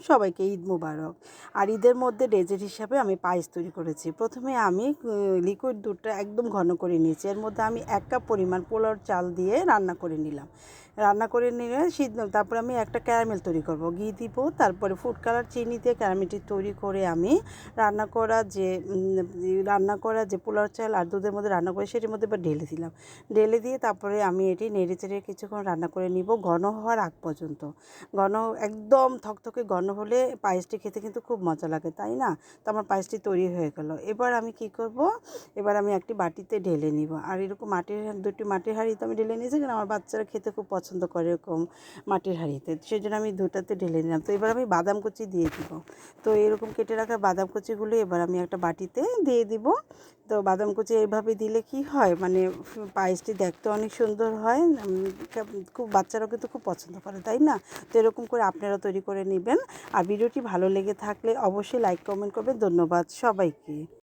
সবাইকে ঈদ মুবারক। আর ঈদের মধ্যে ডেজার্ট হিসাবে আমি পায়েস তৈরি করেছি। প্রথমে আমি লিকুইড দুধটা একদম ঘন করে নিয়েছি। এর মধ্যে আমি 1 কাপ পরিমাণ পোলাওর চাল দিয়ে রান্না করে নিলাম। রান্না করে নিলে তারপরে আমি একটা ক্যারামেল তৈরি করব। ঘি দিব, তারপরে ফুড কালার, চিনি দিয়ে ক্যারামেলটি তৈরি করে আমি রান্না করা যে পোলাওর চাল আর দুধের মধ্যে রান্না করে সেটির মধ্যে এবার ঢেলে দিলাম। ঢেলে দিয়ে তারপরে আমি এটি নেড়েচেড়ে কিছুক্ষণ রান্না করে নিব ঘন হওয়ার আগ পর্যন্ত। একদম থকথকে ঘন হলে পায়েসটি খেতে কিন্তু খুব মজা লাগে, তাই না? তো আমার পায়েসটি তৈরি হয়ে গেল। এবার আমি কি করব, এবার আমি একটি বাটিতে ঢেলে নিব। আর এরকম দুটি মাটির হাঁড়িতে আমি ঢেলে নিয়েছি, কারণ আমার বাচ্চারা খেতে খুব পছন্দ করে এরকম মাটির হাঁড়িতে, সেই জন্য আমি দুটাতে ঢেলে নিলাম। তো এবার আমি বাদাম কুচি দিয়ে দিব। তো এরকম কেটে রাখা বাদাম কুচিগুলো এবার আমি একটা বাটিতে দিয়ে দিব। তো বাদাম কুচি এইভাবে দিলে কি হয়, মানে পায়েসটি দেখতে অনেক সুন্দর হয়। খুব বাচ্চারাও কিন্তু খুব পছন্দ করে, তাই না? তো এরকম করে আপনারা তৈরি করে নেবেন। আর ভিডিওটি ভালো লেগে থাকলে অবশ্যই লাইক কমেন্ট করবেন। ধন্যবাদ সবাইকে।